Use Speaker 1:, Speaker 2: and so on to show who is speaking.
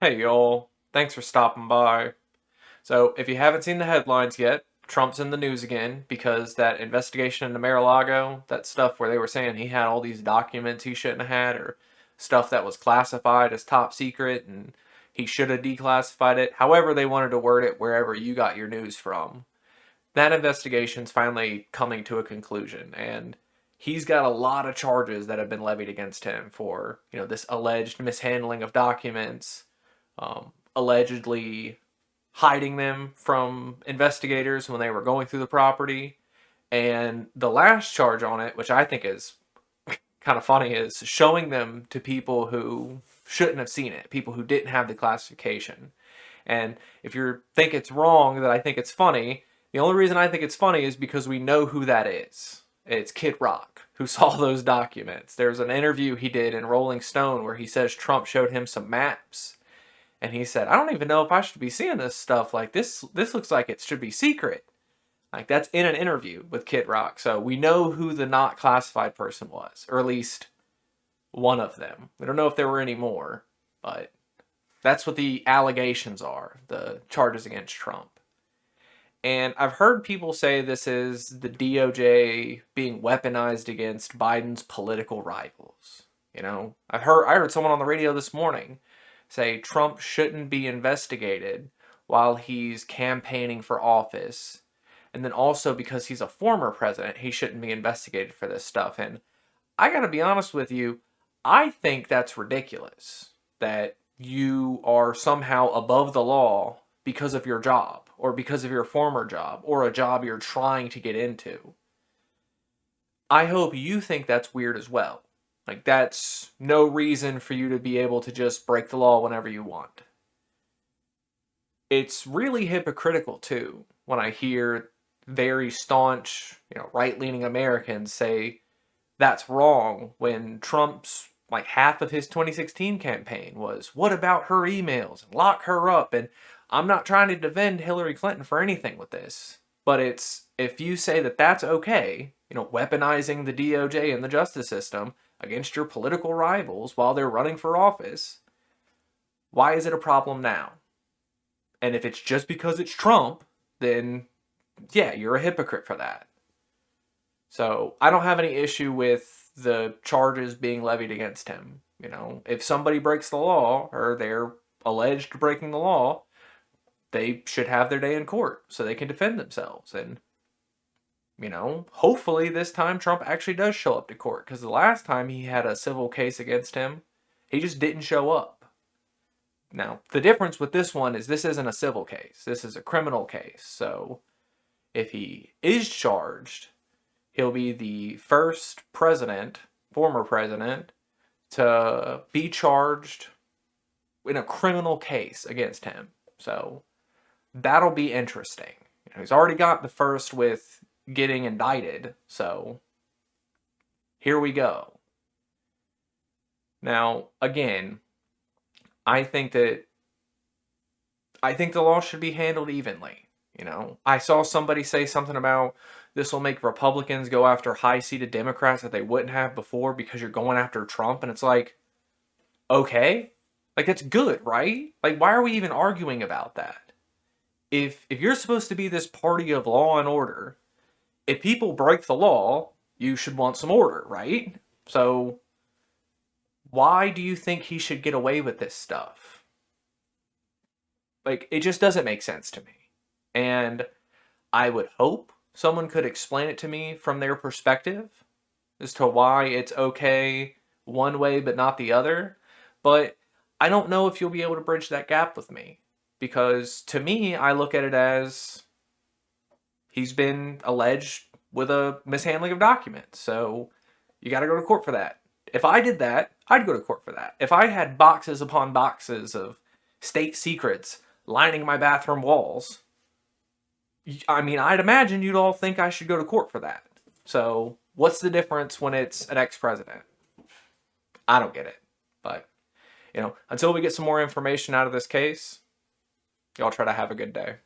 Speaker 1: Hey y'all, thanks for stopping by. So, if you haven't seen the headlines yet, Trump's in the news again because that investigation into Mar-a-Lago, that stuff where they were saying he had all these documents he shouldn't have had, or stuff that was classified as top secret and he should have declassified it, however they wanted to word it, wherever you got your news from. That investigation's finally coming to a conclusion, and he's got a lot of charges that have been levied against him for, this alleged mishandling of documents, allegedly hiding them from investigators when they were going through the property. And the last charge on it, which I think is kind of funny, is showing them to people who shouldn't have seen it, people who didn't have the classification. And if you think it's wrong that I think it's funny, the only reason I think it's funny is because we know who that is. It's Kid Rock, who saw those documents. There's an interview he did in Rolling Stone where he says Trump showed him some maps. And he said, I don't even know if I should be seeing this stuff. Like, this looks like it should be secret. Like, that's in an interview with Kid Rock. So we know who the not classified person was, or at least one of them. We don't know if there were any more, but that's what the allegations are, the charges against Trump. And I've heard people say this is the DOJ being weaponized against Biden's political rivals. I heard someone on the radio this morning say Trump shouldn't be investigated while he's campaigning for office. And then also because he's a former president, he shouldn't be investigated for this stuff. And I gotta be honest with you, I think that's ridiculous. That you are somehow above the law because of your job, or because of your former job, or a job you're trying to get into. I hope you think that's weird as well. Like, that's no reason for you to be able to just break the law whenever you want. It's really hypocritical, too, when I hear very staunch, right-leaning Americans say that's wrong when Trump's, like, half of his 2016 campaign was, what about her emails? And lock her up. And I'm not trying to defend Hillary Clinton for anything with this, but it's, if you say that that's okay, weaponizing the DOJ and the justice system against your political rivals while they're running for office, why is it a problem now? And if it's just because it's Trump, then yeah, you're a hypocrite for that. So I don't have any issue with the charges being levied against him. If somebody breaks the law or they're alleged breaking the law, they should have their day in court so they can defend themselves. And, hopefully this time Trump actually does show up to court, because the last time he had a civil case against him, he just didn't show up. Now, the difference with this one is this isn't a civil case. This is a criminal case. So if he is charged, he'll be the first president, former president, to be charged in a criminal case against him. So that'll be interesting. He's already got the first with getting indicted, so here we go. Now, again, I think the law should be handled evenly. I saw somebody say something about this will make Republicans go after high-seated Democrats that they wouldn't have before because you're going after Trump, and it's like, okay, like, that's good, right? Like, why are we even arguing about that? If you're supposed to be this party of law and order, if people break the law, you should want some order, right? So why do you think he should get away with this stuff? Like, it just doesn't make sense to me. And I would hope someone could explain it to me from their perspective as to why it's okay one way but not the other. But I don't know if you'll be able to bridge that gap with me. Because to me, I look at it as he's been alleged with a mishandling of documents. So you got to go to court for that. If I did that, I'd go to court for that. If I had boxes upon boxes of state secrets lining my bathroom walls, I'd imagine you'd all think I should go to court for that. So what's the difference when it's an ex-president? I don't get it. But, until we get some more information out of this case, y'all try to have a good day.